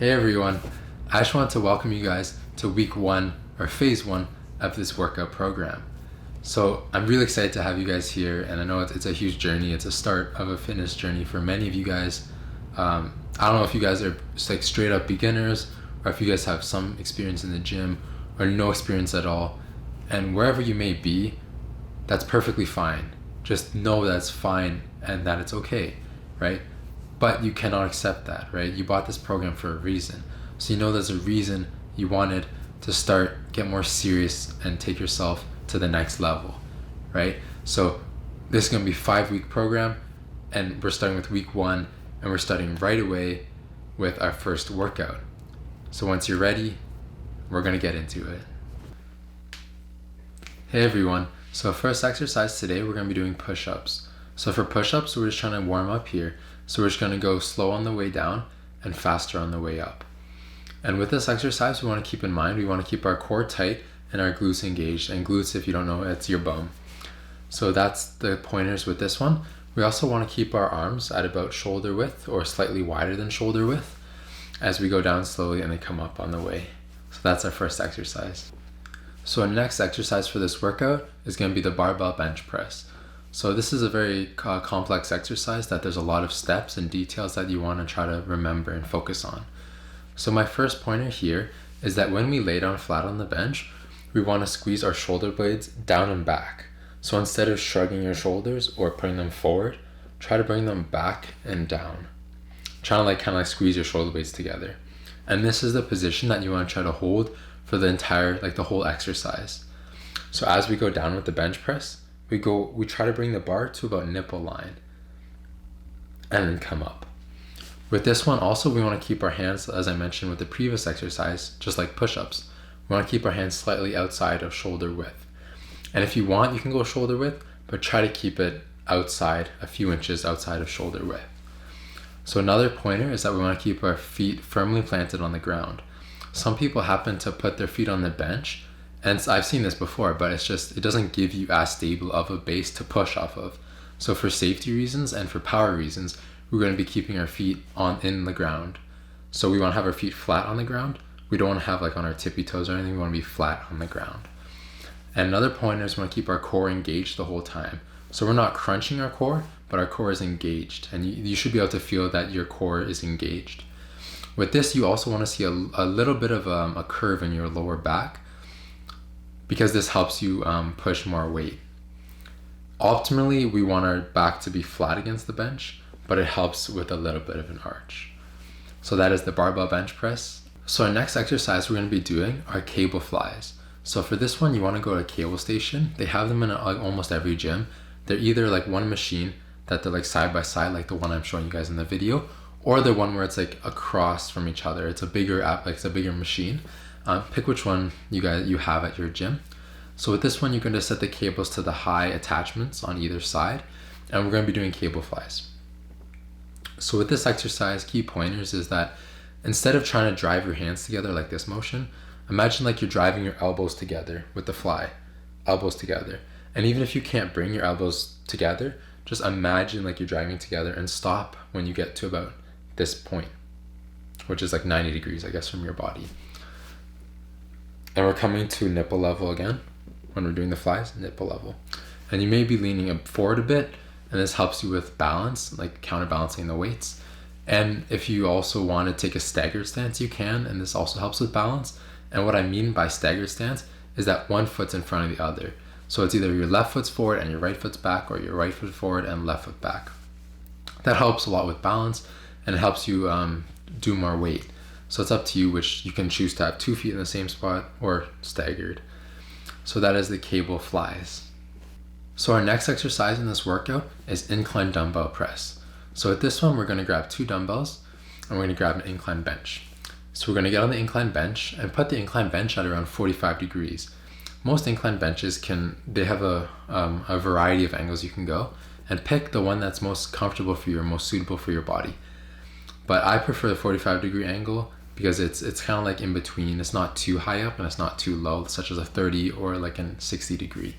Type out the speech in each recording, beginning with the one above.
Hey everyone, I just want to welcome you guys to week 1 or phase 1 of this workout program. So I'm really excited to have you guys here, and I know it's a huge journey. It's a start of a fitness journey for many of you guys. I don't know if you guys are like straight up beginners or if you guys have some experience in the gym or no experience at all. And wherever you may be, that's perfectly fine. Just know that's fine and that it's okay, right? But you cannot accept that, right? You bought this program for a reason. So you know there's a reason you wanted to start, get more serious and take yourself to the next level, right? So this is gonna be a 5-week program, and we're starting with week 1, and we're starting right away with our first workout. So once you're ready, we're gonna get into it. Hey everyone, so first exercise today, we're gonna be doing push-ups. So for push-ups, we're just trying to warm up here. So we're just gonna go slow on the way down and faster on the way up. And with this exercise, we wanna keep in mind, we wanna keep our core tight and our glutes engaged. And glutes, if you don't know, it's your bum. So that's the pointers with this one. We also wanna keep our arms at about shoulder width or slightly wider than shoulder width as we go down slowly and they come up on the way. So that's our first exercise. So our next exercise for this workout is gonna be the barbell bench press. So this is a very complex exercise that there's a lot of steps and details that you want to try to remember and focus on. So my first pointer here is that when we lay down flat on the bench, we want to squeeze our shoulder blades down and back. So instead of shrugging your shoulders or putting them forward, try to bring them back and down. Trying to kind of squeeze your shoulder blades together. And this is the position that you want to try to hold for the entire, the whole exercise. So as we go down with the bench press, we try to bring the bar to about nipple line and then come up. With this one also, we want to keep our hands, as I mentioned with the previous exercise, just like push-ups, we want to keep our hands slightly outside of shoulder width. And if you want, you can go shoulder width, but try to keep it outside, a few inches outside of shoulder width. So another pointer is that we want to keep our feet firmly planted on the ground. Some people happen to put their feet on the bench, and I've seen this before, but it doesn't give you as stable of a base to push off of. So for safety reasons and for power reasons, we're going to be keeping our feet in the ground. So we want to have our feet flat on the ground. We don't want to have on our tippy toes or anything. We want to be flat on the ground. And another point is we want to keep our core engaged the whole time. So we're not crunching our core, but our core is engaged. And you should be able to feel that your core is engaged. With this, you also want to see a little bit of a curve in your lower back, because this helps you push more weight. Optimally, we want our back to be flat against the bench, but it helps with a little bit of an arch. So that is the barbell bench press. So our next exercise we're going to be doing are cable flies. So for this one, you want to go to a cable station. They have them in almost every gym. They're either one machine that they're side by side, like the one I'm showing you guys in the video, or the one where it's across from each other. It's a bigger it's a bigger machine. Pick which one you have at your gym. So with this one, you're going to set the cables to the high attachments on either side, and we're going to be doing cable flies. So with this exercise, key pointers is that instead of trying to drive your hands together like this motion, imagine you're driving your elbows together with the fly, elbows together. And even if you can't bring your elbows together, just imagine you're driving together and stop when you get to about this point, which is 90 degrees, I guess, from your body. And we're coming to nipple level again. When we're doing the flies, nipple level. And you may be leaning forward a bit, and this helps you with balance, counterbalancing the weights. And if you also want to take a staggered stance, you can, and this also helps with balance. And what I mean by staggered stance is that one foot's in front of the other. So it's either your left foot's forward and your right foot's back, or your right foot forward and left foot back. That helps a lot with balance, and it helps you do more weight. So it's up to you, which you can choose to have 2 feet in the same spot or staggered. So that is the cable flies. So our next exercise in this workout is incline dumbbell press. So with this one, we're going to grab 2 dumbbells and we're going to grab an incline bench. So we're going to get on the incline bench and put the incline bench at around 45 degrees. Most incline benches they have a variety of angles you can go, and pick the one that's most comfortable for you or most suitable for your body. But I prefer the 45 degree angle, because it's kind of in between. It's not too high up and it's not too low, such as a 30 or a 60 degree.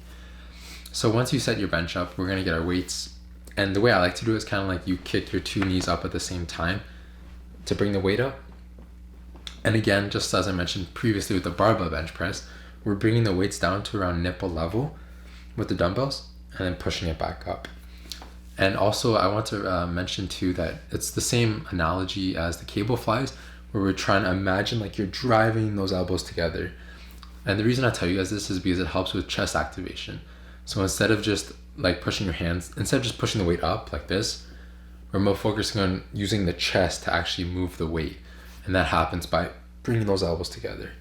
So once you set your bench up, we're going to get our weights. And the way I like to do it is kind of you kick your 2 knees up at the same time to bring the weight up. And again, just as I mentioned previously with the barbell bench press, we're bringing the weights down to around nipple level with the dumbbells and then pushing it back up. And also I want to mention too that it's the same analogy as the cable flies, where we're trying to imagine like you're driving those elbows together. And the reason I tell you guys this is because it helps with chest activation. So instead of just like pushing your hands, instead of just pushing the weight up like this, we're more focusing on using the chest to actually move the weight. And that happens by bringing those elbows together.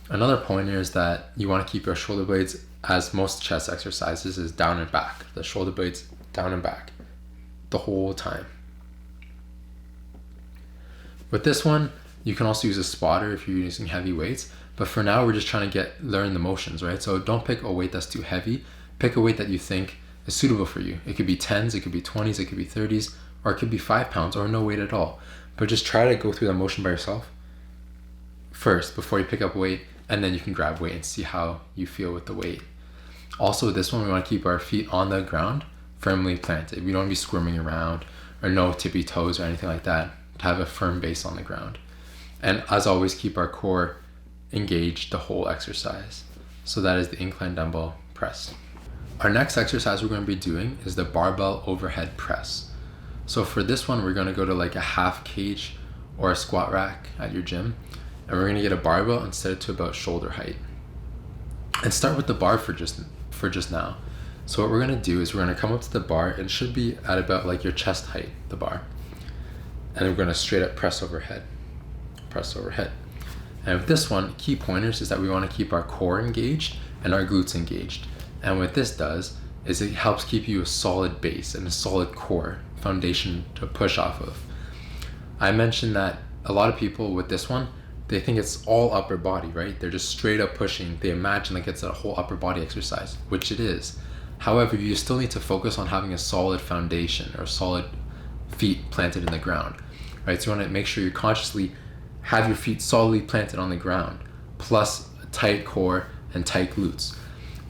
Another pointer is that you want to keep your shoulder blades, as most chest exercises, is down and back. The shoulder blades down and back the whole time. With this one, you can also use a spotter if you're using heavy weights. But for now, we're just trying to learn the motions, right? So don't pick a weight that's too heavy. Pick a weight that you think is suitable for you. It could be 10s, it could be 20s, it could be 30s, or it could be 5 pounds or no weight at all. But just try to go through that motion by yourself first before you pick up weight, and then you can grab weight and see how you feel with the weight. Also with this one, we want to keep our feet on the ground, firmly planted. We don't want to be squirming around or no tippy toes or anything like that, to have a firm base on the ground. And as always, keep our core engaged the whole exercise. So that is the incline dumbbell press. Our next exercise we're going to be doing is the barbell overhead press. So for this one, we're going to go to like a half cage or a squat rack at your gym, and we're going to get a barbell and set it to about shoulder height. And start with the bar for just now. So what we're going to do is we're going to come up to the bar, and it should be at about like your chest height, the bar. And we're going to straight up press overhead. Press overhead. And with this one, key pointers is that we want to keep our core engaged and our glutes engaged. And what this does is it helps keep you a solid base and a solid core foundation to push off of. I mentioned that a lot of people with this one, they think it's all upper body, right? They're just straight up pushing. They imagine like it's a whole upper body exercise, which it is. However, you still need to focus on having a solid foundation or solid feet planted in the ground, right? So you want to make sure you consciously have your feet solidly planted on the ground, plus a tight core and tight glutes.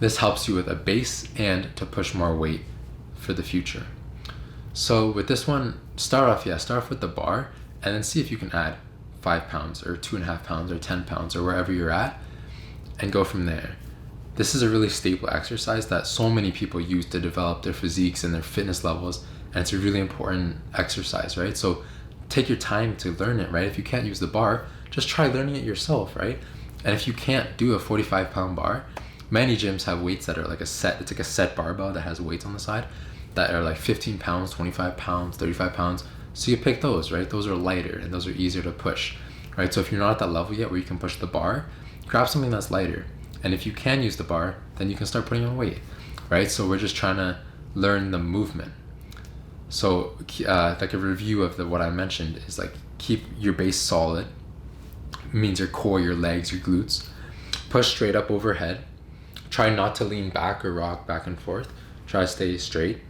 This helps you with a base and to push more weight for the future. So with this one, start off with the bar, and then see if you can add 5 pounds or 2.5 pounds or 10 pounds or wherever you're at, and go from there. This is a really staple exercise that so many people use to develop their physiques and their fitness levels, and it's a really important exercise, right? So take your time to learn it, right? If you can't use the bar, just try learning it yourself, right? And if you can't do a 45-pound bar, many gyms have weights that are like it's like a set barbell that has weights on the side that are like 15 pounds, 25 pounds, 35 pounds. So you pick those, right? Those are lighter and those are easier to push, right? So if you're not at that level yet where you can push the bar, grab something that's lighter. And if you can use the bar, then you can start putting on weight, right? So we're just trying to learn the movement. So like a review of what I mentioned is like keep your base solid, means your core, your legs, your glutes. Push straight up overhead. Try not to lean back or rock back and forth. Try to stay straight.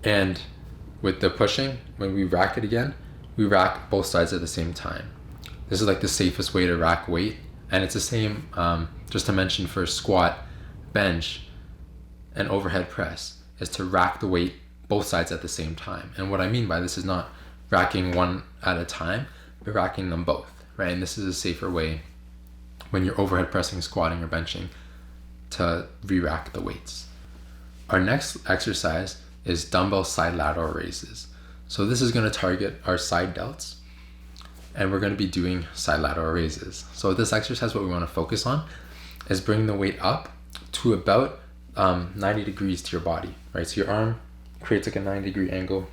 And with the pushing, when we rack it again, we rack both sides at the same time. This is like the safest way to rack weight. And it's the same, just to mention, for squat, bench, and overhead press, is to rack the weight both sides at the same time. And what I mean by this is not racking one at a time, but racking them both, right? And this is a safer way when you're overhead pressing, squatting, or benching to re-rack the weights. Our next exercise is dumbbell side lateral raises. So this is going to target our side delts, and we're going to be doing side lateral raises. So this exercise, what we want to focus on is bringing the weight up to about 90 degrees to your body, right? So your arm creates like a 90-degree angle,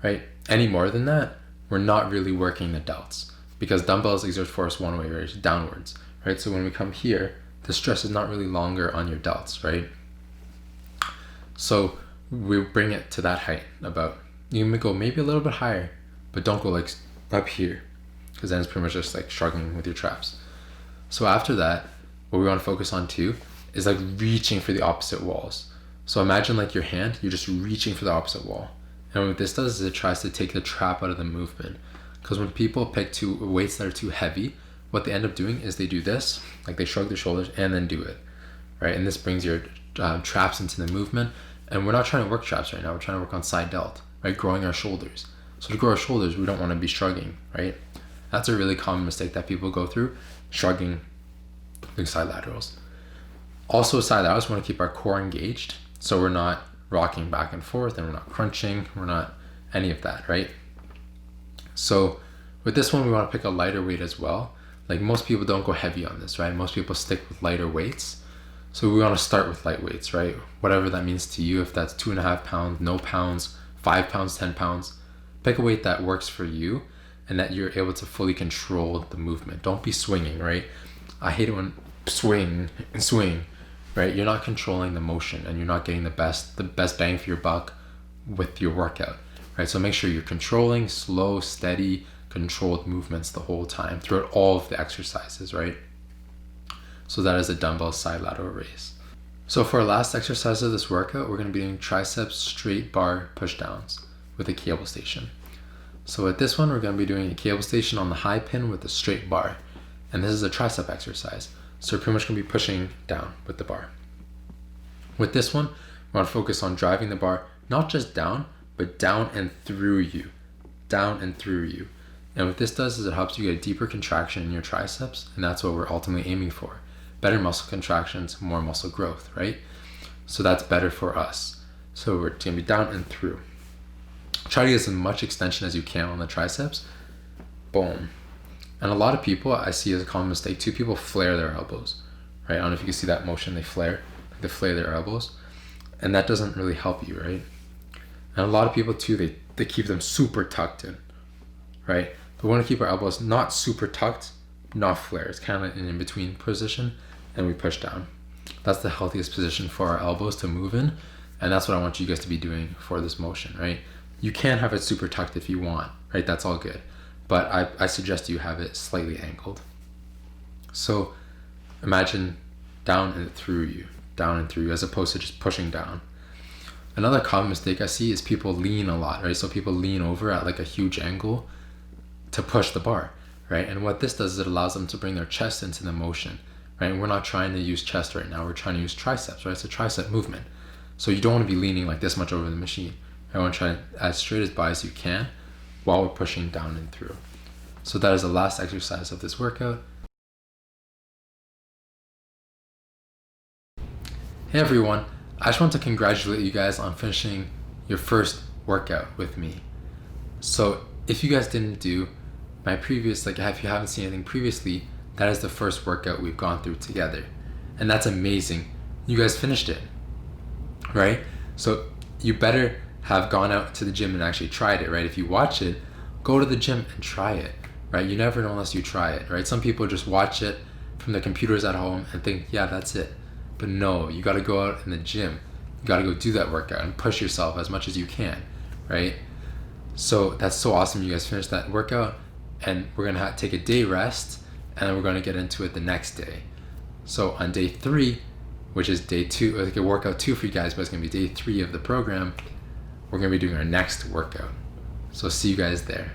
right? Any more than that, we're not really working the delts, because dumbbells exert force one way, right? Downwards, right? So when we come here, the stress is not really longer on your delts, right? So we bring it to that height about, you may go maybe a little bit higher, but don't go like up here, because then it's pretty much just like struggling with your traps. So after that, what we want to focus on too is like reaching for the opposite walls. So imagine like your hand, you're just reaching for the opposite wall. And what this does is it tries to take the trap out of the movement. Because when people pick weights that are too heavy, what they end up doing is they do this, like they shrug their shoulders and then do it, right? And this brings your traps into the movement. And we're not trying to work traps right now, we're trying to work on side delt, right? Growing our shoulders. So to grow our shoulders, we don't want to be shrugging, right? That's a really common mistake that people go through, shrugging, doing side laterals. Also, side laterals, we want to keep our core engaged, so we're not rocking back and forth, and we're not crunching, we're not any of that, right? So with this one, we want to pick a lighter weight as well. Like, most people don't go heavy on this, right? Most people stick with lighter weights. So we want to start with light weights, right? Whatever that means to you, if that's 2.5 pounds, no pounds, 5 pounds, 10 pounds, pick a weight that works for you and that you're able to fully control the movement. Don't be swinging, right? I hate it when swing, right? You're not controlling the motion and you're not getting the best bang for your buck with your workout, right? So make sure you're controlling slow, steady, controlled movements the whole time throughout all of the exercises, right? So that is a dumbbell side lateral raise. So for our last exercise of this workout, we're going to be doing Tricep Straight Bar Pushdowns with a cable station. So with this one, we're going to be doing a cable station on the high pin with a straight bar. And this is a tricep exercise. So we're pretty much going to be pushing down with the bar. With this one, we want to focus on driving the bar, not just down, but down and through you. Down and through you. And what this does is it helps you get a deeper contraction in your triceps, and that's what we're ultimately aiming for. Better muscle contractions, more muscle growth, right? So that's better for us. So we're going to be down and through. Try to get as much extension as you can on the triceps. Boom. And a lot of people, I see as a common mistake too, people flare their elbows, right? I don't know if you can see that motion, they flare their elbows. And that doesn't really help you, right? And a lot of people too, they keep them super tucked in, right? But we want to keep our elbows not super tucked, not flared. It's kind of an in-between position, and we push down. That's the healthiest position for our elbows to move in, and that's what I want you guys to be doing for this motion, right? You can have it super tucked if you want, right? That's all good. But I suggest you have it slightly angled. So imagine down and through you, as opposed to just pushing down. Another common mistake I see is people lean a lot, right? So people lean over at like a huge angle to push the bar, right? And what this does is it allows them to bring their chest into the motion, right? And we're not trying to use chest right now. We're trying to use triceps, right? It's a tricep movement. So you don't want to be leaning like this much over the machine. I want to try as straight as by as you can while we're pushing down and through. So that is the last exercise of this workout. Hey everyone, I just want to congratulate you guys on finishing your first workout with me. So if you guys didn't do my previous, if you haven't seen anything previously, that is the first workout we've gone through together. And that's amazing. You guys finished it, right? So you better have gone out to the gym and actually tried it, right? If you watch it, go to the gym and try it, right? You never know unless you try it, right? Some people just watch it from their computers at home and think, yeah, that's it. But no, you got to go out in the gym. You got to go do that workout and push yourself as much as you can, right? So that's so awesome. You guys finished that workout, and we're going to take a day rest, and then we're going to get into it the next day. So on day 3, which is day 2, like a workout 2 for you guys, but it's going to be day 3 of the program, we're going to be doing our next workout. So see you guys there.